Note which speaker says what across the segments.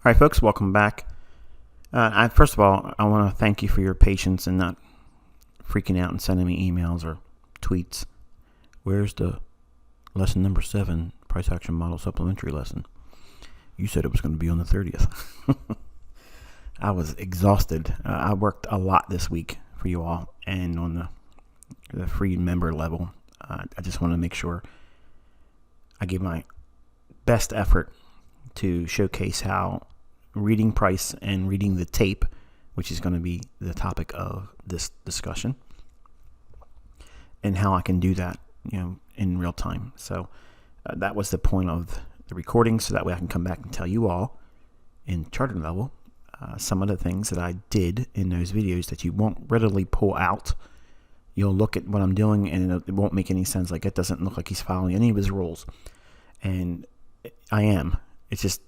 Speaker 1: All right, folks, welcome back. First of all, I want to thank you for your patience and not freaking out and sending me emails or tweets. Where's the lesson number 7, price action model supplementary lesson? You said it was going to be on the 30th. I was exhausted. I worked a lot this week for you all, and on the free member level, I just want to make sure I give my best effort to showcase how reading price and reading the tape, which is going to be the topic of this discussion, and how I can do that, in real time. So that was the point of the recording, so that way I can come back and tell you all in charter level some of the things that I did in those videos that you won't readily pull out. You'll look at what I'm doing and it won't make any sense. Like, it doesn't look like he's following any of his rules, and I am. It's just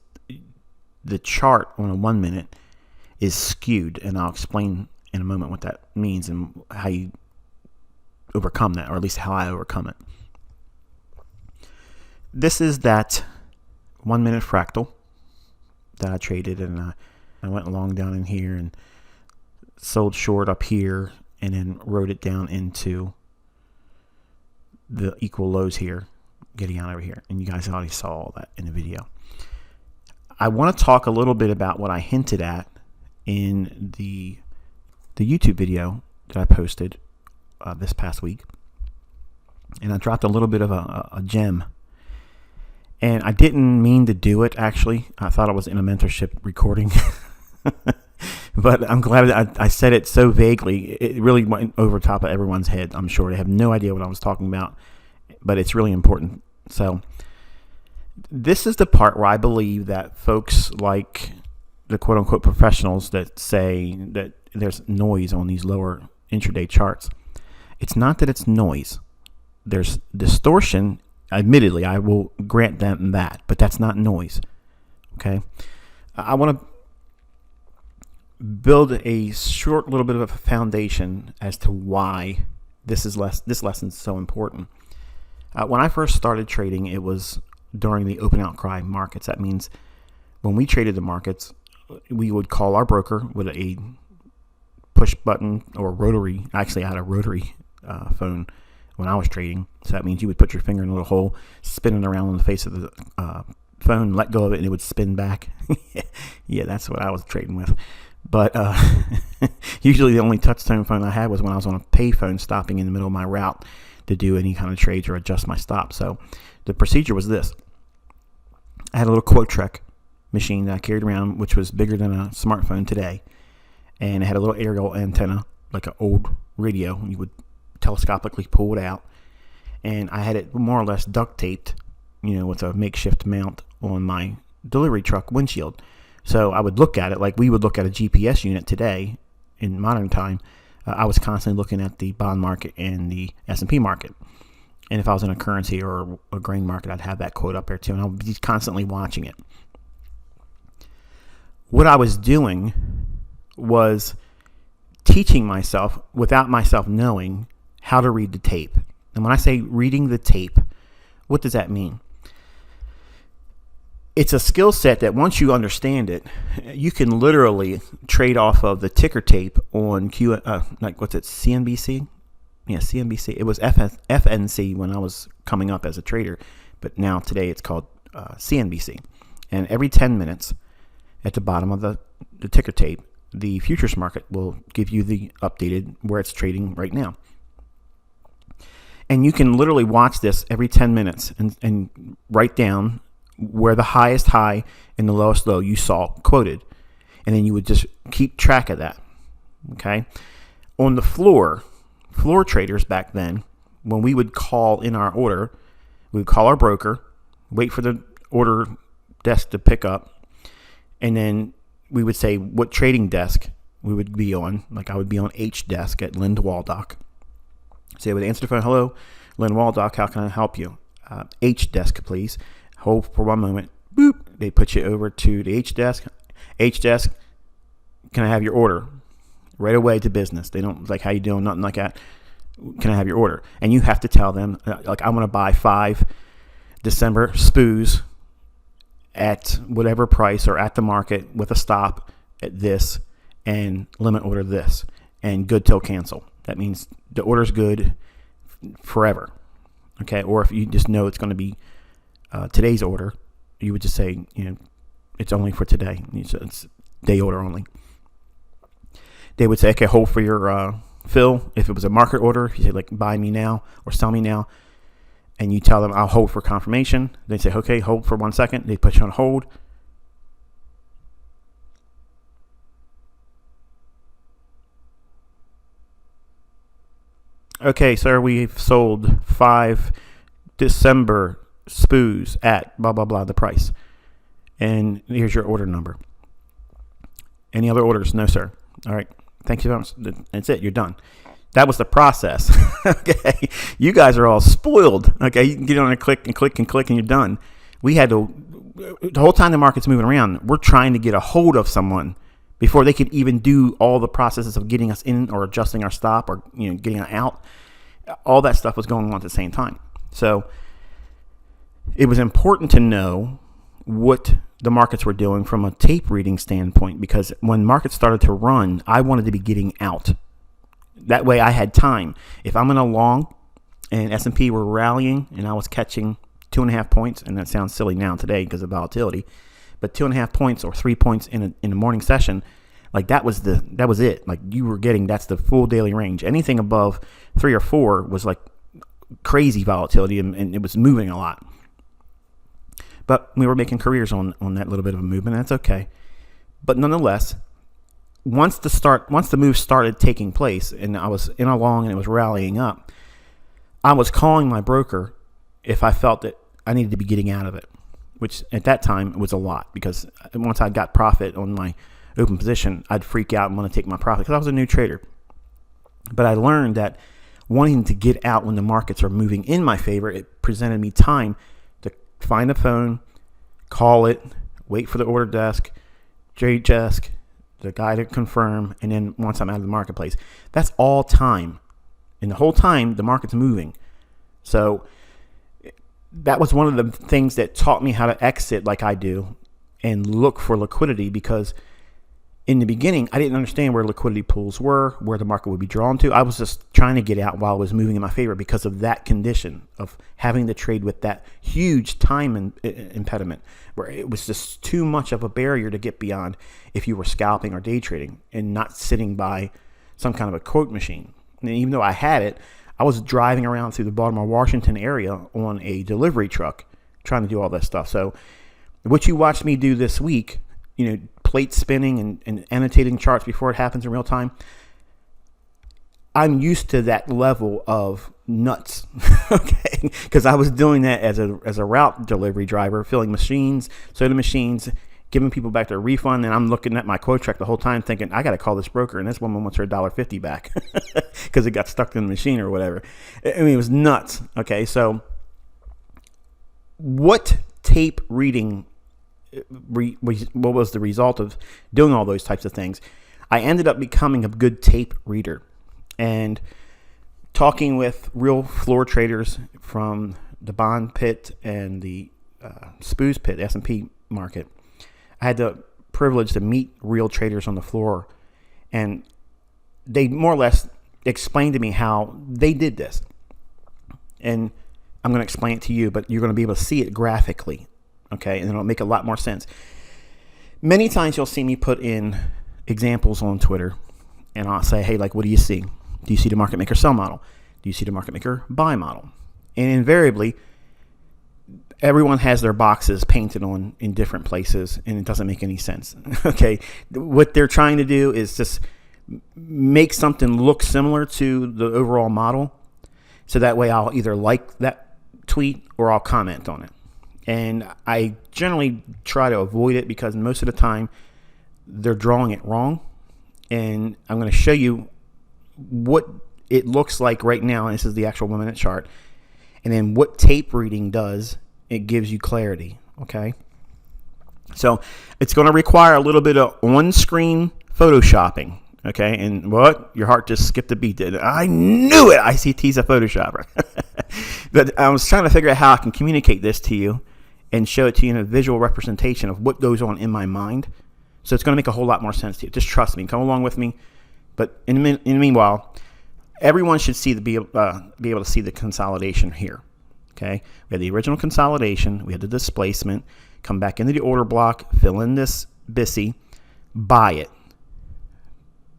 Speaker 1: the chart on a 1 minute is skewed, and I'll explain in a moment what that means and how you overcome that, or at least how I overcome it. This is that 1 minute fractal that I traded, and I went long down in here and sold short up here, and then wrote it down into the equal lows here, getting out over here. And you guys already saw all that in the video. I want to talk a little bit about what I hinted at in the YouTube video that I posted this past week. And I dropped a little bit of a gem. And I didn't mean to do it, actually. I thought it was in a mentorship recording. But I'm glad that I said it so vaguely. It really went over top of everyone's head, I'm sure. They have no idea what I was talking about. But it's really important. So this is the part where I believe that folks like the quote-unquote professionals that say that there's noise on these lower intraday charts. It's not that it's noise. There's distortion. Admittedly, I will grant them that, but that's not noise. Okay? I want to build a short little bit of a foundation as to why this lesson is so important. When I first started trading, it was during the open outcry markets. That means when we traded the markets, we would call our broker with a push button or rotary. Actually, I had a rotary phone when I was trading. So that means you would put your finger in a little hole, spin it around on the face of the phone, let go of it, and it would spin back. Yeah, that's what I was trading with. But usually the only touch-tone phone I had was when I was on a pay phone, stopping in the middle of my route to do any kind of trades or adjust my stop. So the procedure was this. I had a little Quotrek machine that I carried around, which was bigger than a smartphone today. And it had a little aerial antenna, like an old radio. You would telescopically pull it out. And I had it more or less duct taped, with a makeshift mount on my delivery truck windshield. So I would look at it like we would look at a GPS unit today in modern time. I was constantly looking at the bond market and the S&P market. And if I was in a currency or a grain market, I'd have that quote up there too. And I would be constantly watching it. What I was doing was teaching myself, without myself knowing, how to read the tape. And when I say reading the tape, what does that mean? It's a skill set that once you understand it, you can literally trade off of the ticker tape on CNBC? Yeah, CNBC. It was FNC when I was coming up as a trader, but now today it's called CNBC. And every 10 minutes at the bottom of the ticker tape, the futures market will give you the updated where it's trading right now. And you can literally watch this every 10 minutes and write down where the highest high and the lowest low you saw quoted. And then you would just keep track of that. Okay? On the floor traders back then, when we would call in our order, we would call our broker, wait for the order desk to pick up, and then we would say what trading desk we would be on. Like I would be on H desk at Lind Waldock. So they would answer the phone, "Hello, Lind Waldock, how can I help you?" H desk, please. Hold for 1 moment. Boop. They put you over to the H desk. H desk, can I have your order? Right away to business. They don't like, how you doing? Nothing like that. Can I have your order? And you have to tell them, like, I want to buy 5 December SPOOs at whatever price or at the market with a stop at this and limit order this and good till cancel. That means the order's good forever. Okay. Or if you just know it's going to be today's order, you would just say, it's only for today. It's day order only. They would say, okay, hold for your fill. If it was a market order, if you say like buy me now or sell me now, and you tell them I'll hold for confirmation, they say, okay, hold for 1 second. They put you on hold. Okay, sir, we've sold 5 December spoos at blah, blah, blah, the price. And here's your order number. Any other orders? No, sir. All right. Thank you very much. That's it. You're done. That was the process. Okay. You guys are all spoiled. Okay. You can get on and click and click and click and you're done. We had to, the whole time the market's moving around, we're trying to get a hold of someone before they could even do all the processes of getting us in or adjusting our stop or, getting out. All that stuff was going on at the same time. So it was important to know what the markets were doing from a tape reading standpoint, because when markets started to run, I wanted to be getting out. That way I had time. If I'm in a long and S&P were rallying and I was catching 2.5 points, and that sounds silly now today because of volatility, but 2.5 points or 3 points in the morning session, like that was it. Like you were getting, that's the full daily range. Anything above 3 or 4 was like crazy volatility, and it was moving a lot. But we were making careers on that little bit of a movement, and that's okay. But nonetheless, once the move started taking place, and I was in a long and it was rallying up, I was calling my broker if I felt that I needed to be getting out of it, which at that time was a lot, because once I got profit on my open position, I'd freak out and want to take my profit because I was a new trader. But I learned that wanting to get out when the markets are moving in my favor, it presented me time to find a phone, call it, wait for the order desk, trade desk, the guy to confirm, and then once I'm out of the marketplace. That's all time. And the whole time, the market's moving. So that was one of the things that taught me how to exit like I do and look for liquidity, because in the beginning, I didn't understand where liquidity pools were, where the market would be drawn to. I was just trying to get out while it was moving in my favor because of that condition of having to trade with that huge time impediment, where it was just too much of a barrier to get beyond if you were scalping or day trading and not sitting by some kind of a quote machine. And even though I had it, I was driving around through the Baltimore, Washington area on a delivery truck trying to do all that stuff. So what you watched me do this week, plate spinning and annotating charts before it happens in real time, I'm used to that level of nuts, okay? Because I was doing that as a route delivery driver, filling machines, soda machines, giving people back their refund, and I'm looking at my quote track the whole time thinking, I got to call this broker, and this woman wants her $1.50 back because it got stuck in the machine or whatever. I mean, it was nuts, okay? So what tape reading what was the result of doing all those types of things? I ended up becoming a good tape reader, and talking with real floor traders from the bond pit and the SPOOS pit, S&P market. I had the privilege to meet real traders on the floor, and they more or less explained to me how they did this. And I'm going to explain it to you, but you're going to be able to see it graphically. Okay, and it'll make a lot more sense. Many times you'll see me put in examples on Twitter, and I'll say, hey, like, what do you see? Do you see the market maker sell model? Do you see the market maker buy model? And invariably, everyone has their boxes painted on in different places, and it doesn't make any sense. Okay, what they're trying to do is just make something look similar to the overall model, so that way I'll either like that tweet or I'll comment on it. And I generally try to avoid it because most of the time they're drawing it wrong. And I'm going to show you what it looks like right now. And this is the actual 1 minute chart. And then what tape reading does, it gives you clarity. Okay. So it's going to require a little bit of on-screen photoshopping. Okay. And what? Your heart just skipped a beat. I knew it. ICT's a photoshopper. But I was trying to figure out how I can communicate this to you and show it to you in a visual representation of what goes on in my mind. So it's going to make a whole lot more sense to you. Just trust me. Come along with me. But in the meanwhile, everyone should be able to see the consolidation here. Okay, we had the original consolidation, we had the displacement, come back into the order block, fill in this BISI, buy it.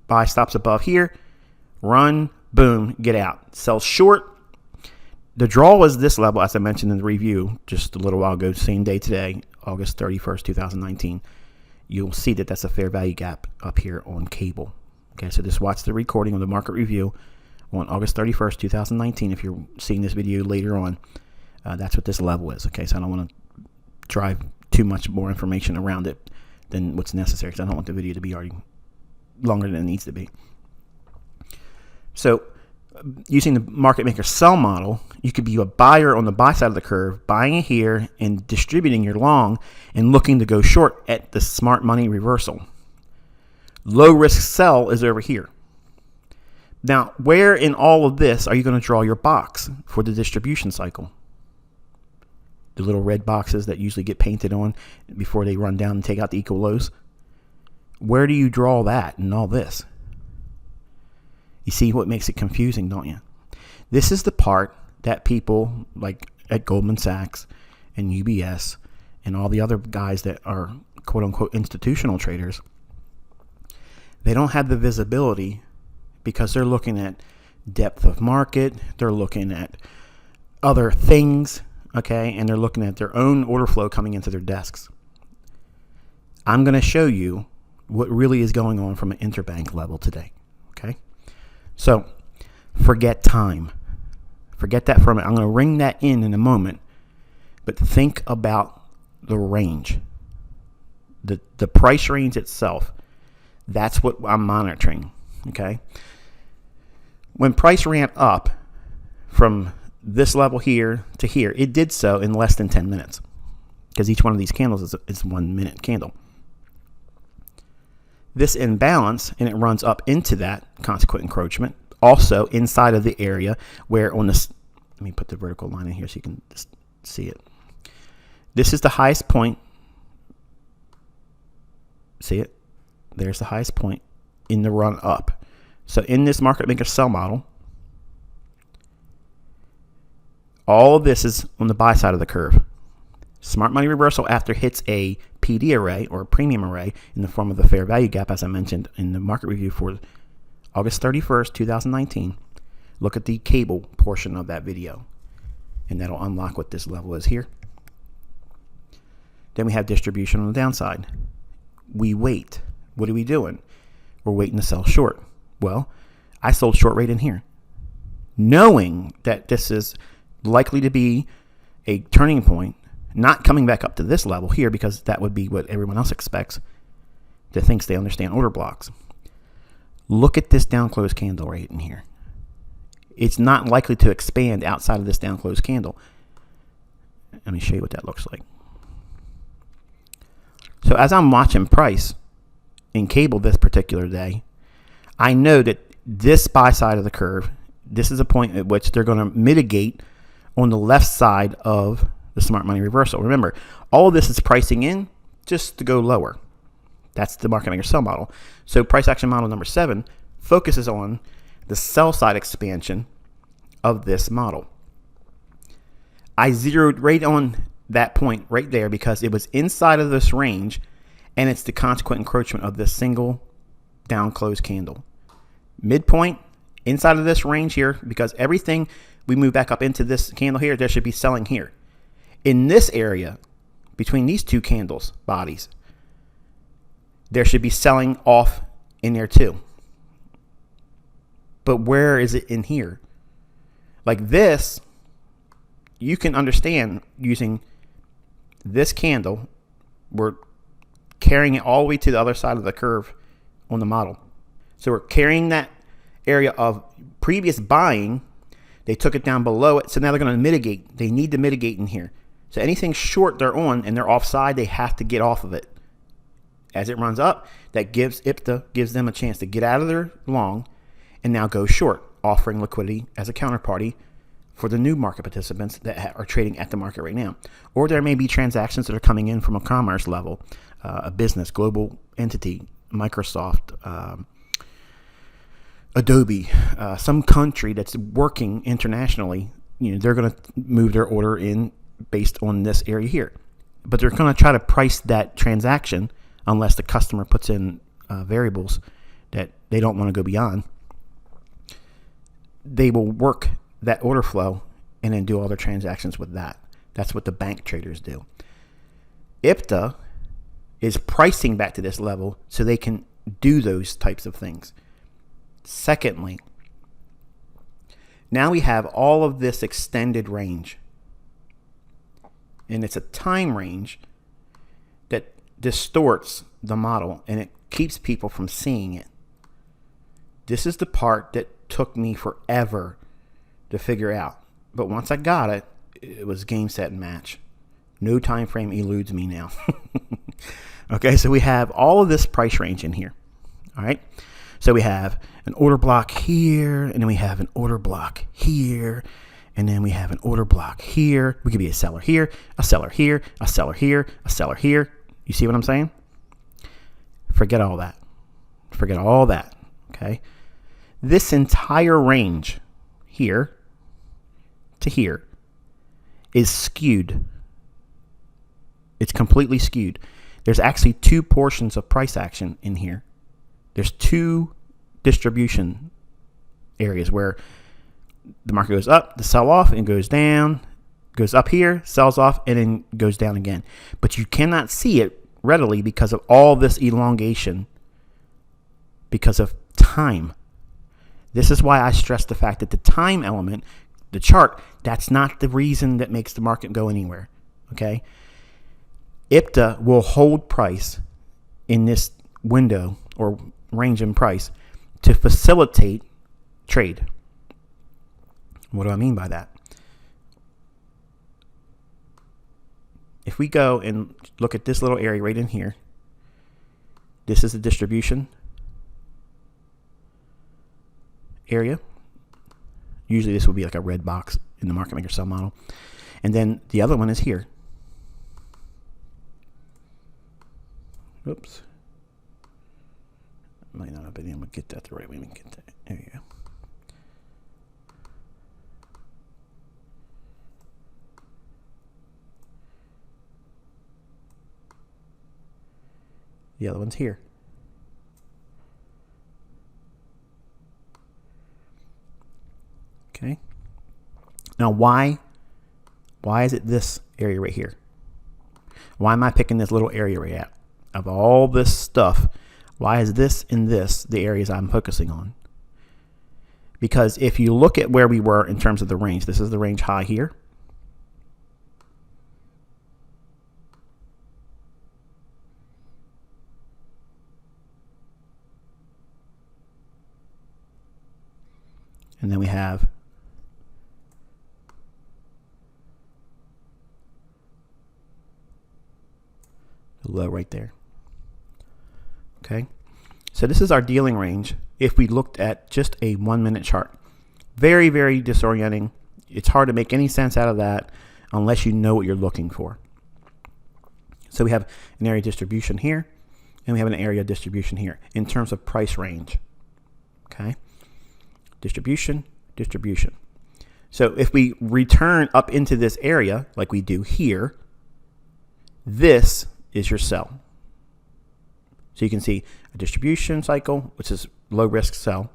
Speaker 1: Buy stops above here, run, boom, get out. Sell short. The draw was this level, as I mentioned in the review just a little while ago, same day today, August 31st, 2019. You'll see that that's a fair value gap up here on cable. Okay, so just watch the recording of the market review on August 31st, 2019. If you're seeing this video later on, that's what this level is. Okay, so I don't want to drive too much more information around it than what's necessary, because I don't want the video to be already longer than it needs to be. So using the market maker sell model, you could be a buyer on the buy side of the curve, buying it here and distributing your long and looking to go short at the smart money reversal. Low risk sell is over here. Now, where in all of this are you going to draw your box for the distribution cycle? The little red boxes that usually get painted on before they run down and take out the equal lows. Where do you draw that in all this? You see what makes it confusing, don't you? This is the part that people like at Goldman Sachs and UBS and all the other guys that are quote unquote institutional traders, they don't have the visibility because they're looking at depth of market, they're looking at other things, okay, and they're looking at their own order flow coming into their desks. I'm going to show you what really is going on from an interbank level today, okay? So forget time. Forget that for a minute. I'm going to ring that in a moment, but think about the range, the price range itself. That's what I'm monitoring, okay? When price ran up from this level here to here, it did so in less than 10 minutes because each one of these candles is 1 minute candle. This imbalance, and it runs up into that consequent encroachment, also inside of the area where on this, let me put the vertical line in here so you can just see it. This is the highest point. See it? There's the highest point in the run up. So in this market maker sell model, all of this is on the buy side of the curve. Smart money reversal after hits a PD array or a premium array in the form of the fair value gap, as I mentioned in the market review for August 31st, 2019. Look at the cable portion of that video, and that'll unlock what this level is here. Then we have distribution on the downside. We wait. What are we doing? We're waiting to sell short. Well, I sold short right in here, knowing that this is likely to be a turning point, not coming back up to this level here because that would be what everyone else expects that thinks they understand order blocks. Look at this down close candle right in here. It's not likely to expand outside of this down close candle. Let me show you what that looks like. So as I'm watching price in cable this particular day, I know that this buy side of the curve, this is a point at which they're going to mitigate on the left side of the smart money reversal. Remember, all of this is pricing in just to go lower. That's the market maker sell model. So price action model number 7 focuses on the sell side expansion of this model. I zeroed right on that point right there because it was inside of this range, and it's the consequent encroachment of this single down close candle. Midpoint inside of this range here, because everything we move back up into this candle here, there should be selling here. In this area, between these two candles bodies, there should be selling off in there too. But where is it in here? Like this, you can understand using this candle, we're carrying it all the way to the other side of the curve on the model. So we're carrying that area of previous buying. They took it down below it, so now they're going to mitigate. They need to mitigate in here. So anything short they're on and they're offside, they have to get off of it. As it runs up, that gives them a chance to get out of their long and now go short, offering liquidity as a counterparty for the new market participants that are trading at the market right now. Or there may be transactions that are coming in from a commerce level, a business, global entity, Microsoft, Adobe, some country that's working internationally. They're going to move their order in based on this area here. But they're going to try to price that transaction unless the customer puts in variables that they don't want to go beyond. They will work that order flow and then do all their transactions with that. That's what the bank traders do. IPTA is pricing back to this level so they can do those types of things. Secondly, now we have all of this extended range. And it's a time range that distorts the model and it keeps people from seeing it. This is the part that took me forever to figure out. But once I got it, it was game, set, and match. No time frame eludes me now. Okay, so we have all of this price range in here. All right, so we have an order block here, and then we have an order block here, and then we have an order block here. We could be a seller here, a seller here, a seller here, a seller here. You see what I'm saying? Forget all that. Forget all that. Okay, this entire range here to here is skewed. It's completely skewed. There's actually two portions of price action in here. There's two distribution areas where the market goes up, the sell off, and goes down, goes up here, sells off, and then goes down again. But you cannot see it readily because of all this elongation because of time. This is why I stress the fact that the time element, the chart, that's not the reason that makes the market go anywhere. Okay? IPTA will hold price in this window or range in price to facilitate trade. What do I mean by that? If we go and look at this little area right in here, this is the distribution area. Usually this would be like a red box in the market maker sell model. And then the other one is here. Oops. Might not have been able to get that the right way. Let me get that. There you go. The other one's here. Okay. Now why is it this area right here? Why am I picking this little area right at? Of all this stuff, why is this and this the areas I'm focusing on? Because if you look at where we were in terms of the range, this is the range high here. And then we have the low right there. Okay, so this is our dealing range if we looked at just a 1 minute chart. Very, very disorienting. It's hard to make any sense out of that unless you know what you're looking for. So we have an area distribution here, and we have an area distribution here in terms of price range. Okay, distribution, distribution. So if we return up into this area like we do here, this is your sell. So you can see a distribution cycle, which is low risk sell,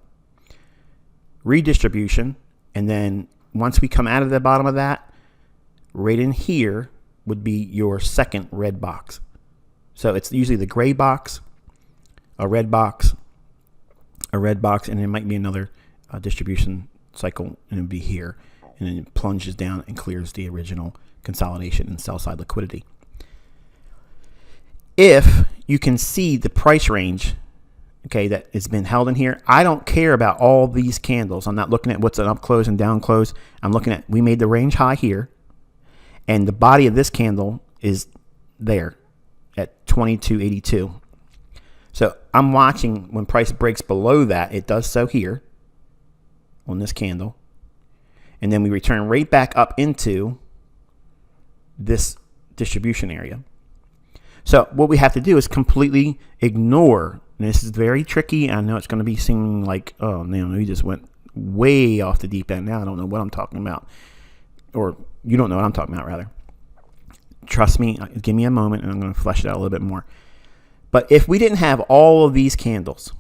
Speaker 1: redistribution, and then once we come out of the bottom of that, right in here would be your second red box. So it's usually the gray box, a red box, a red box, and it might be another distribution cycle, and it would be here, and then it plunges down and clears the original consolidation and sell side liquidity. If you can see the price range, okay, that has been held in here, I don't care about all these candles. I'm not looking at what's an up close and down close. I'm looking at, we made the range high here, and the body of this candle is there at 22.82. So I'm watching when price breaks below that. It does so here on this candle. And then we return right back up into this distribution area. So what we have to do is completely ignore, and this is very tricky. I know it's going to be seeming like, oh man, we just went way off the deep end. Now I don't know what I'm talking about, or you don't know what I'm talking about, rather. Trust me, give me a moment and I'm going to flesh it out a little bit more. But if we didn't have all of these candles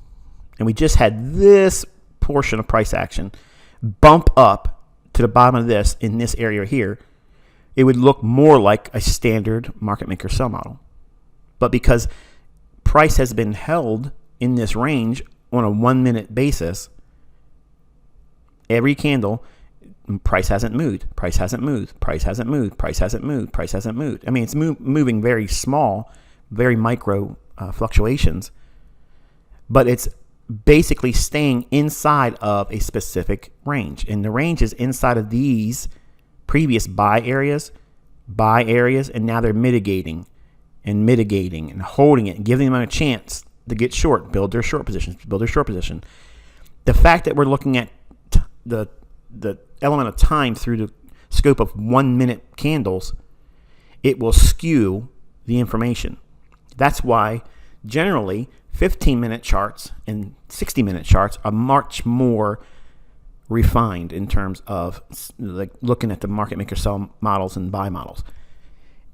Speaker 1: and we just had this portion of price action bump up to the bottom of this in this area here, it would look more like a standard market maker sell model. But because price has been held in this range on a 1 minute basis, every candle, price hasn't moved, price hasn't moved, price hasn't moved, price hasn't moved, price hasn't moved. I mean, it's moving very small, very micro fluctuations, but it's basically staying inside of a specific range. And the range is inside of these previous buy areas, and now they're mitigating and holding it and giving them a chance to get short, build their short position. The fact that we're looking at the element of time through the scope of 1 minute candles, it will skew the information. That's why generally 15-minute charts and 60-minute charts are much more refined in terms of like looking at the market maker sell models and buy models.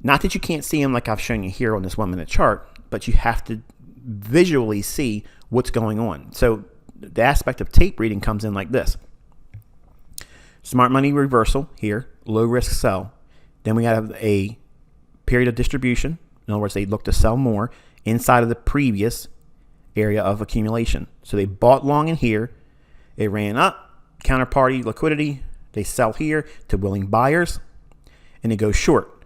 Speaker 1: Not that you can't see them like I've shown you here on this 1 minute chart, but you have to visually see what's going on. So the aspect of tape reading comes in like this. Smart money reversal here, low risk sell. Then we have a period of distribution. In other words, they look to sell more inside of the previous area of accumulation. So they bought long in here. It ran up, counterparty liquidity. They sell here to willing buyers, and it goes short.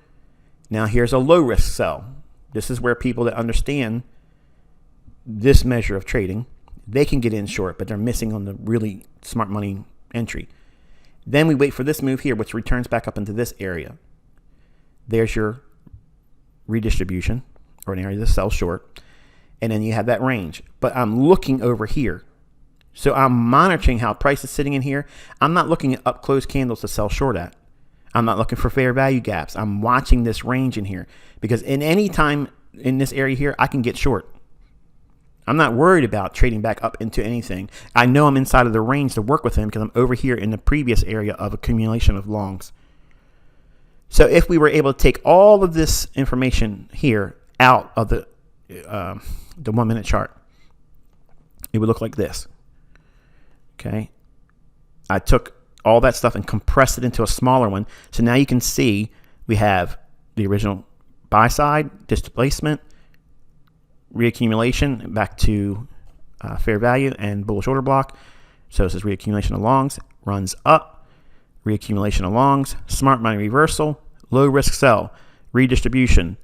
Speaker 1: Now here's a low risk sell. This is where people that understand this measure of trading, they can get in short, but they're missing on the really smart money entry. Then we wait for this move here, which returns back up into this area. There's your redistribution, or an area to sell short. And then you have that range. But I'm looking over here. So I'm monitoring how price is sitting in here. I'm not looking at up close candles to sell short at. I'm not looking for fair value gaps. I'm watching this range in here, because in any time in this area here, I can get short. I'm not worried about trading back up into anything. I know I'm inside of the range to work with him because I'm over here in the previous area of accumulation of longs. So if we were able to take all of this information here out of the 1 minute chart, it would look like this. Okay. I took all that stuff and compressed it into a smaller one. So now you can see we have the original buy side, displacement, reaccumulation back to fair value and bullish order block. So this is reaccumulation of longs, runs up, reaccumulation of longs, smart money reversal, low risk sell, redistribution,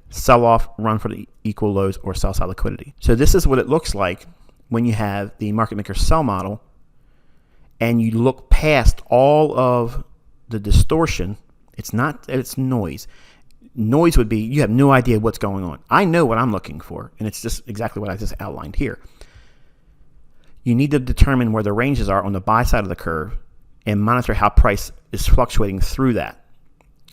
Speaker 1: sell off, run for the equal lows or sell side liquidity. So this is what it looks like when you have the market maker sell model and you look past all of the distortion. It's not that it's noise. Noise would be you have no idea what's going on. I know what I'm looking for, and it's just exactly what I just outlined here. You need to determine where the ranges are on the buy side of the curve and monitor how price is fluctuating through that.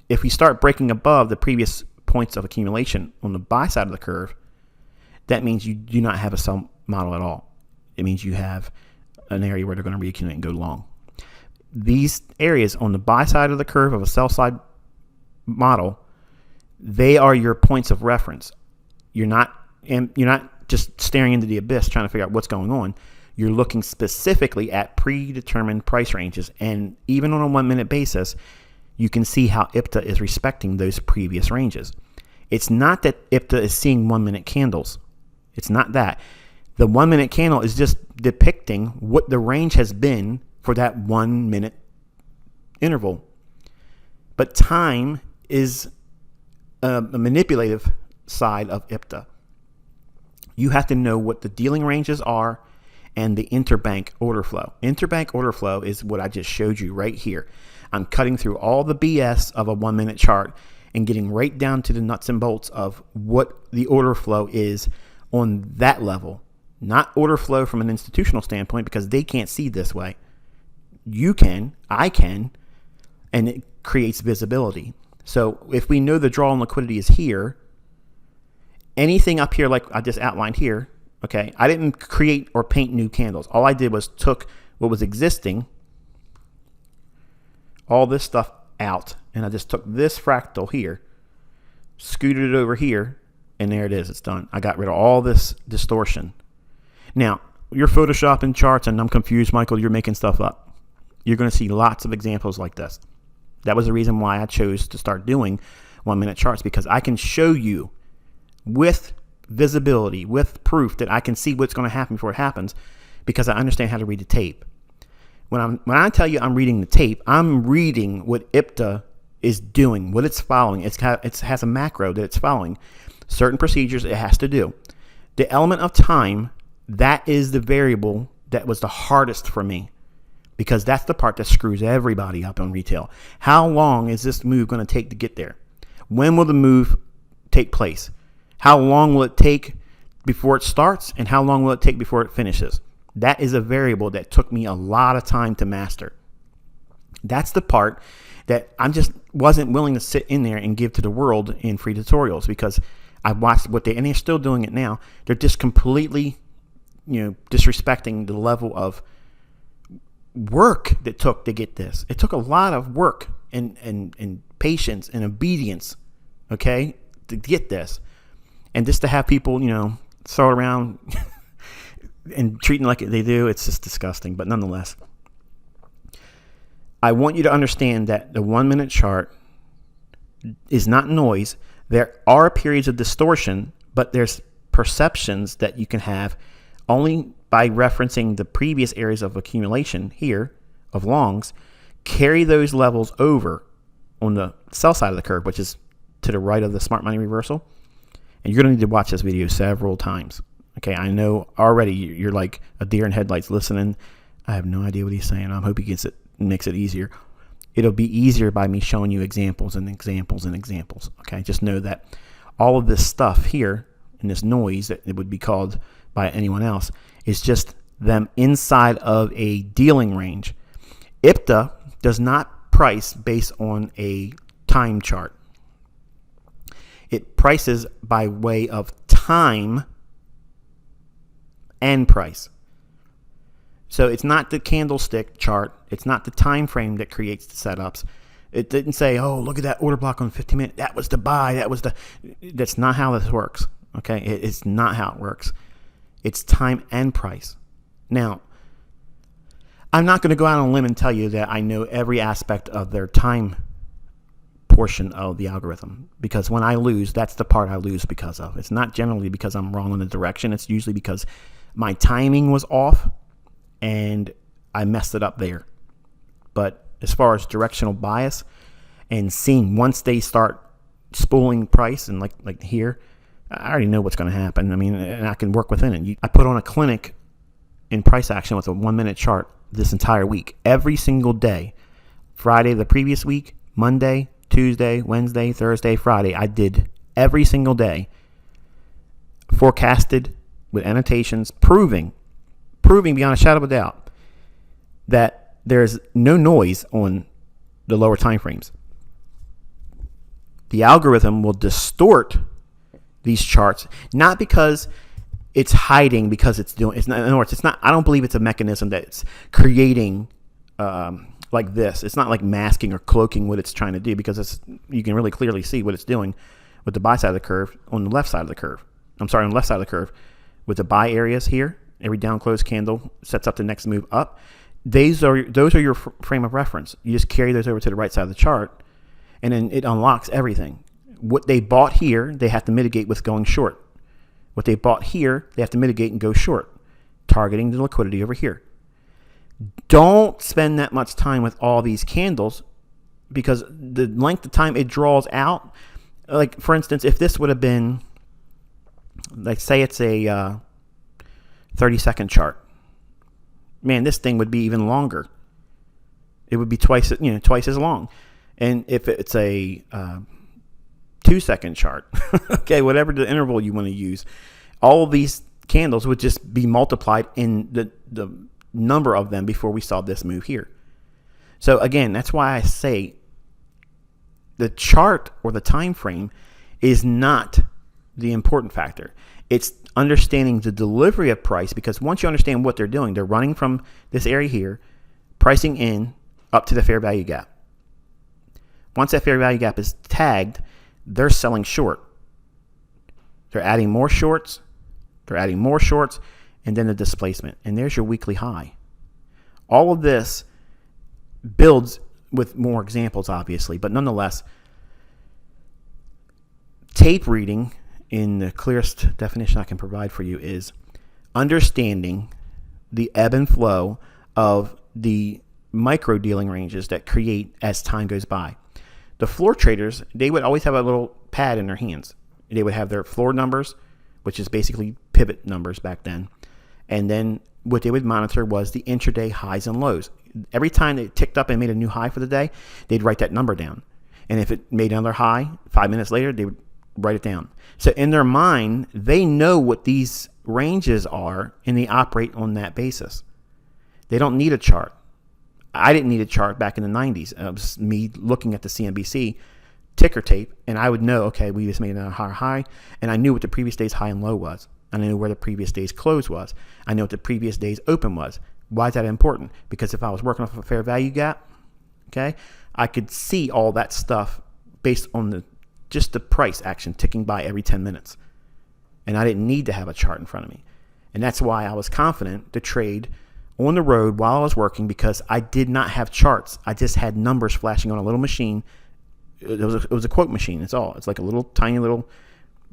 Speaker 1: If we start breaking above the previous points of accumulation on the buy side of the curve, that means you do not have a sell model at all. It means you have an area where they're going to reaccumulate and go long. These areas on the buy side of the curve of a sell side model, they are your points of reference. You're not just staring into the abyss trying to figure out what's going on. You're looking specifically at predetermined price ranges, and even on a 1 minute basis, you can see how IPTA is respecting those previous ranges. It's not that IPTA is seeing 1 minute candles. It's not that. The 1 minute candle is just depicting what the range has been for that 1 minute interval. But time is a manipulative side of IPTA. You have to know what the dealing ranges are and the interbank order flow. Interbank order flow is what I just showed you right here. I'm cutting through all the BS of a 1 minute chart and getting right down to the nuts and bolts of what the order flow is on that level. Not order flow from an institutional standpoint, because they can't see this way. you can, I can, and it creates visibility. So if we know the draw on liquidity is here, anything up here like I just outlined here, okay, I didn't create or paint new candles. All I did was took what was existing, all this stuff out, and I just took this fractal here, scooted it over here, and there it is. It's done. I got rid of all this distortion. Now, you're photoshopping charts, and I'm confused, Michael. You're making stuff up. You're going to see lots of examples like this. That was the reason why I chose to start doing 1 minute charts, because I can show you with visibility, with proof that I can see what's going to happen before it happens, because I understand how to read the tape. When I tell you I'm reading the tape, I'm reading what IPTA is doing, what it's following. It has a macro that it's following. Certain procedures it has to do. The element of time, that is the variable that was the hardest for me, because that's the part that screws everybody up on retail. How long is this move going to take to get there? When will the move take place? How long will it take before it starts, and how long will it take before it finishes? That is a variable that took me a lot of time to master. That's the part that I just wasn't willing to sit in there and give to the world in free tutorials, because I watched and they're still doing it now. They're just completely, disrespecting the level of work that took to get this. It took a lot of work and patience and obedience, okay, to get this. And just to have people, throw it around and treating like they do, it's just disgusting. But nonetheless, I want you to understand that the 1 minute chart is not noise. There are periods of distortion, but there's perceptions that you can have only by referencing the previous areas of accumulation here of longs. Carry those levels over on the sell side of the curve, which is to the right of the smart money reversal. And you're going to need to watch this video several times. Okay, I know already you're like a deer in headlights listening. I have no idea what he's saying. I hope he gets it, makes it easier. It'll be easier by me showing you examples and examples and examples. Okay, just know that all of this stuff here and this noise that it would be called by anyone else is just them inside of a dealing range. IPTA does not price based on a time chart. It prices by way of time and price. So it's not the candlestick chart. It's not the time frame that creates the setups. It didn't say, oh, look at that order block on 15 minutes. That was the buy. That's not how this works. Okay. It's not how it works. It's time and price. Now, I'm not going to go out on a limb and tell you that I know every aspect of their time portion of the algorithm, because when I lose, that's the part I lose because of. It's not generally because I'm wrong on the direction. It's usually because my timing was off and I messed it up there. But as far as directional bias and seeing once they start spooling price and like here, I already know what's going to happen. I mean, and I can work within it. I put on a clinic in price action with a 1 minute chart this entire week, every single day. Friday of the previous week, Monday, Tuesday, Wednesday, Thursday, Friday. I did every single day, forecasted with annotations, proving beyond a shadow of a doubt that there's no noise on the lower time frames. The algorithm will distort these charts, not because it's hiding, because it's doing. It's not. In other words, it's not. I don't believe it's a mechanism that it's creating like this. It's not like masking or cloaking what it's trying to do, because you can really clearly see what it's doing with the buy side of the curve on the left side of the curve. On the left side of the curve with the buy areas here. Every down close candle sets up the next move up. Those are your frame of reference. You just carry those over to the right side of the chart, and then it unlocks everything. What they bought here, they have to mitigate with going short. What they bought here, they have to mitigate and go short, targeting the liquidity over here. Don't spend that much time with all these candles, because the length of time it draws out, like for instance, if this would have been, like say it's a 30-second chart, man, this thing would be even longer. It would be twice as long. And if it's a 2-second chart, okay, whatever the interval you want to use, all of these candles would just be multiplied in the number of them before we saw this move here. So again, that's why I say the chart or the time frame is not the important factor. It's understanding the delivery of price, because once you understand what they're doing, they're running from this area here, pricing in up to the fair value gap. Once that fair value gap is tagged, they're selling short. They're adding more shorts, and then the displacement. And there's your weekly high. All of this builds with more examples, obviously, but nonetheless, tape reading, in the clearest definition I can provide for you, is understanding the ebb and flow of the micro dealing ranges that create as time goes by. The floor traders, they would always have a little pad in their hands. They would have their floor numbers, which is basically pivot numbers back then. And then what they would monitor was the intraday highs and lows. Every time they ticked up and made a new high for the day, they'd write that number down. And if it made another high 5 minutes later, they would write it down. So in their mind, they know what these ranges are, and they operate on that basis. They don't need a chart. I didn't need a chart back in the 90s. It was me looking at the CNBC ticker tape, and I would know, okay, we just made another higher high, and I knew what the previous day's high and low was. And I knew where the previous day's close was. I knew what the previous day's open was. Why is that important? Because if I was working off a fair value gap, okay, I could see all that stuff based on just the price action ticking by every 10 minutes. And I didn't need to have a chart in front of me. And that's why I was confident to trade on the road while I was working, because I did not have charts. I just had numbers flashing on a little machine. It was a quote machine. That's all. It's like a little tiny little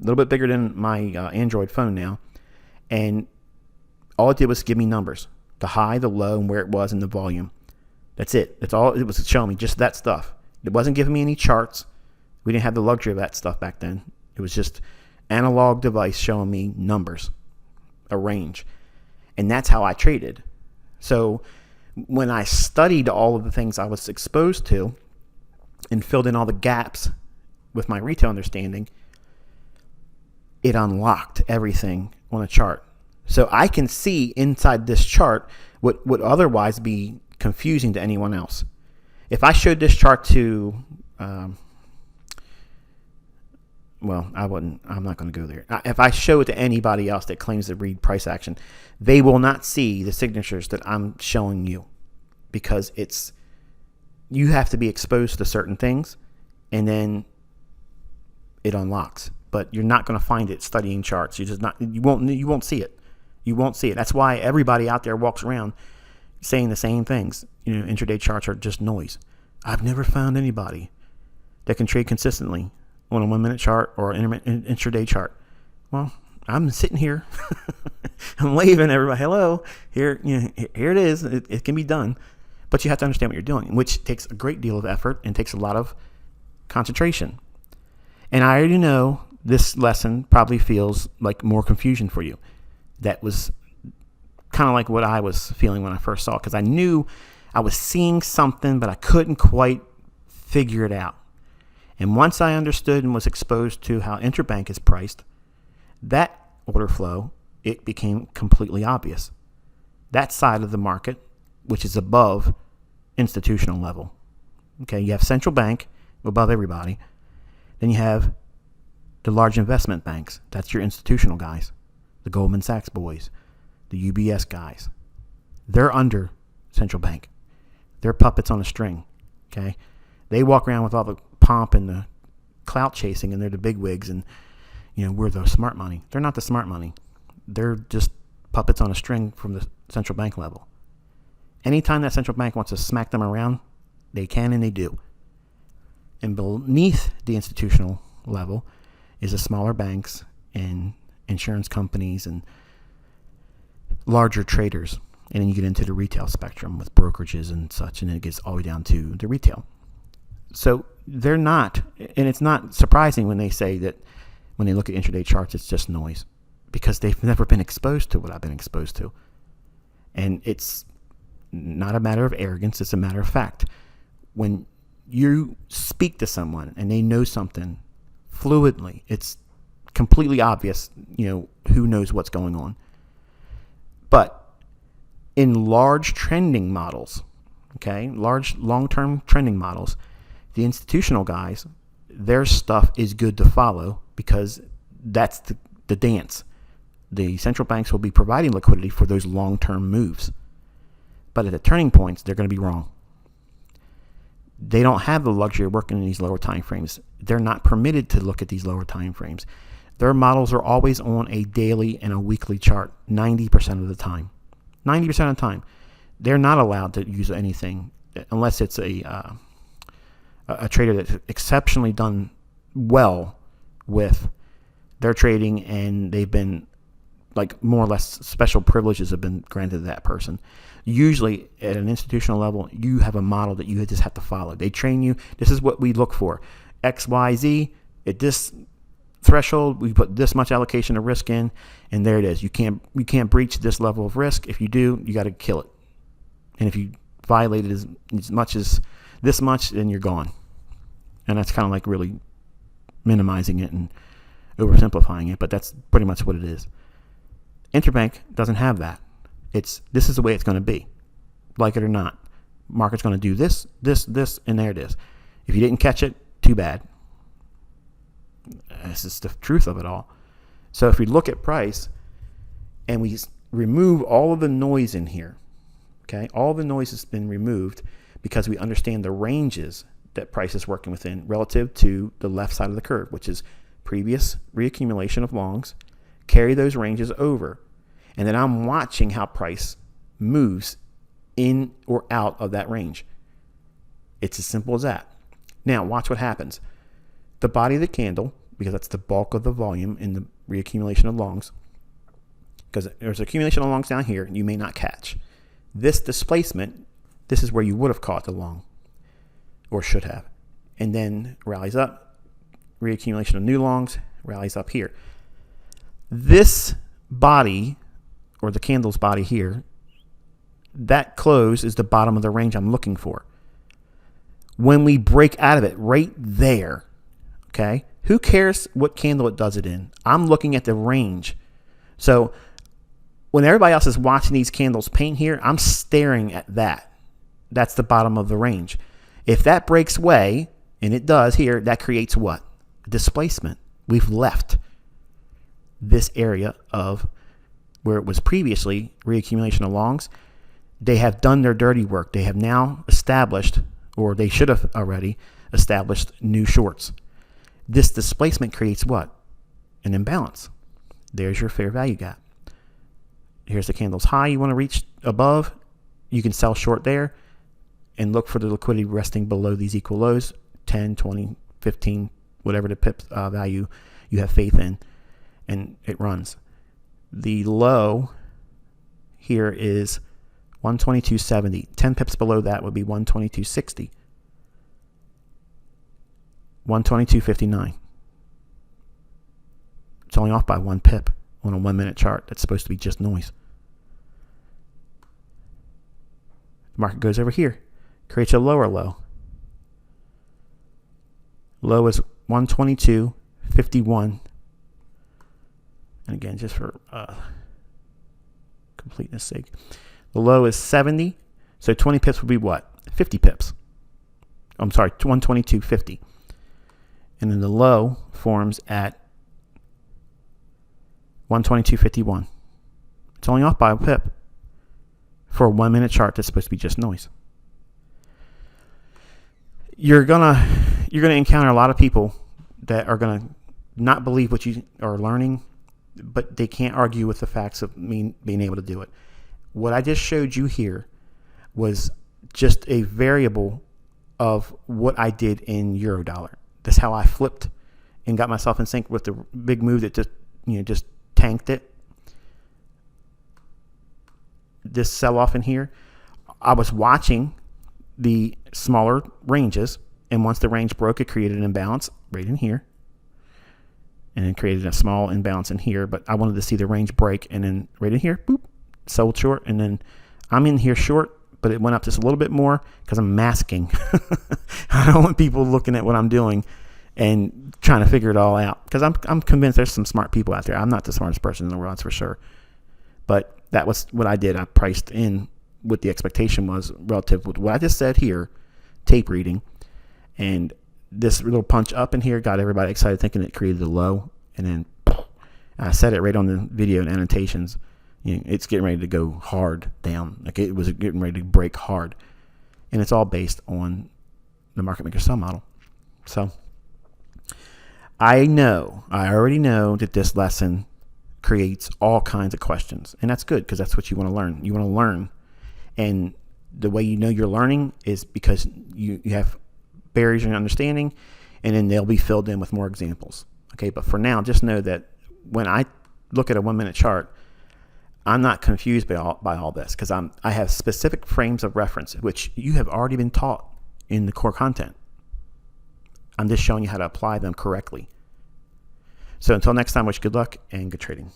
Speaker 1: bit bigger than my Android phone now. And all it did was give me numbers, the high, the low, and where it was in the volume. That's it. That's all it was showing me, just that stuff. It wasn't giving me any charts. We didn't have the luxury of that stuff back then. It was just analog device showing me numbers, a range. And that's how I traded. So when I studied all of the things I was exposed to and filled in all the gaps with my retail understanding, it unlocked everything on a chart. So I can see inside this chart what would otherwise be confusing to anyone else. If I showed this chart to, I'm not going to go there. If I show it to anybody else that claims to read price action, they will not see the signatures that I'm showing you, because you have to be exposed to certain things, and then it unlocks. But you're not going to find it studying charts. You won't see it. You won't see it. That's why everybody out there walks around saying the same things. Intraday charts are just noise. I've never found anybody that can trade consistently on a 1 minute chart or an intraday chart. Well, I'm sitting here. I'm waving everybody. Hello. Here it is. It can be done. But you have to understand what you're doing, which takes a great deal of effort and takes a lot of concentration. And I already know this lesson probably feels like more confusion for you. That was kind of like what I was feeling when I first saw it, because I knew I was seeing something, but I couldn't quite figure it out. And once I understood and was exposed to how interbank is priced, that order flow, it became completely obvious. That side of the market, which is above institutional level. Okay, you have central bank above everybody. Then you have the large investment banks. That's your institutional guys. The Goldman Sachs boys, the UBS guys. They're under central bank. They're puppets on a string. Okay, they walk around with all the pomp and the clout chasing, and they're the big wigs, and we're the smart money. They're not the smart money. They're just puppets on a string from the central bank level. Anytime that central bank wants to smack them around, they can, and they do. And beneath the institutional level is the smaller banks and insurance companies and larger traders. And then you get into the retail spectrum with brokerages and such, and then it gets all the way down to the retail. So they're not, and it's not surprising when they say that when they look at intraday charts, it's just noise, because they've never been exposed to what I've been exposed to. And it's not a matter of arrogance, it's a matter of fact. When you speak to someone and they know something fluidly, it's completely obvious, who knows what's going on. But in large trending models, okay, large long-term trending models. The institutional guys, their stuff is good to follow because that's the dance. The central banks will be providing liquidity for those long-term moves. But at the turning points, they're going to be wrong. They don't have the luxury of working in these lower time frames. They're not permitted to look at these lower time frames. Their models are always on a daily and a weekly chart 90% of the time. 90% of the time. They're not allowed to use anything unless it's a trader that's exceptionally done well with their trading and they've been like more or less special privileges have been granted to that person. Usually at an institutional level, you have a model that you just have to follow. They train you. This is what we look for. X, Y, Z. At this threshold, we put this much allocation of risk in, and there it is. You can't breach this level of risk. If you do, you got to kill it. And if you violate it as much as this much, then you're gone. And that's kind of like really minimizing it and oversimplifying it, but that's pretty much what it is. Interbank doesn't have that. This is the way it's going to be, like it or not. Market's going to do this, and there it is. If you didn't catch it, too bad. This is the truth of it all. So if we look at price and we remove all of the noise in here, okay, all the noise has been removed because we understand the ranges that price is working within relative to the left side of the curve, which is previous reaccumulation of longs, carry those ranges over. And then I'm watching how price moves in or out of that range. It's as simple as that. Now, watch what happens. The body of the candle, because that's the bulk of the volume in the reaccumulation of longs, because there's accumulation of longs down here you may not catch. This displacement, this is where you would have caught the long, or should have. And then rallies up, reaccumulation of new longs, rallies up here. This body, or the candle's body here, that close is the bottom of the range I'm looking for. When we break out of it right there, okay, who cares what candle it does it in? I'm looking at the range. So when everybody else is watching these candles paint here, I'm staring at that. That's the bottom of the range. If that breaks away, and it does here, that creates what? Displacement. We've left this area of where it was previously reaccumulation of longs. They have done their dirty work. They have now established, or they should have already established, new shorts. This displacement creates what? An imbalance. There's your fair value gap. Here's the candle's high you want to reach above. You can sell short there and look for the liquidity resting below these equal lows, 10, 20, 15, whatever the pips value you have faith in, and it runs. The low here is 122.70. 10 pips below that would be 122.60. 122.59. It's only off by 1 pip on a 1 minute chart. That's supposed to be just noise. The market goes over here, creates a lower low. Low is 122.51. And again, just for completeness sake, the low is 70. So 20 pips would be what? 50 pips. I'm sorry, 122.50. And then the low forms at 122.51. It's only off by a pip for a 1 minute chart that's supposed to be just noise. You're gonna encounter a lot of people that are gonna not believe what you are learning, but they can't argue with the facts of me being able to do it. What I just showed you here was just a variable of what I did in Eurodollar. That's how I flipped and got myself in sync with the big move that just tanked it. This sell-off in here, I was watching the smaller ranges, and once the range broke, it created an imbalance right in here, and then created a small imbalance in here. But I wanted to see the range break, and then right in here, boop, sold short, and then I'm in here short, but it went up just a little bit more because I'm masking. I don't want people looking at what I'm doing and trying to figure it all out, because I'm convinced there's some smart people out there. I'm not the smartest person in the world, that's for sure. But that was what I did. I priced in what the expectation was relative with what I just said here, tape reading, and this little punch up in here got everybody excited thinking it created a low, and then I said it right on the video and annotations. It's getting ready to go hard down. Like it was getting ready to break hard. And it's all based on the market maker sell model. So I already know that this lesson creates all kinds of questions. And that's good because that's what you want to learn. You want to learn. And the way you know you're learning is because you have barriers in understanding, and then they'll be filled in with more examples. Okay, but for now, just know that when I look at a 1 minute chart, I'm not confused by all this because I have specific frames of reference, which you have already been taught in the core content. I'm just showing you how to apply them correctly. So until next time, wish good luck and good trading.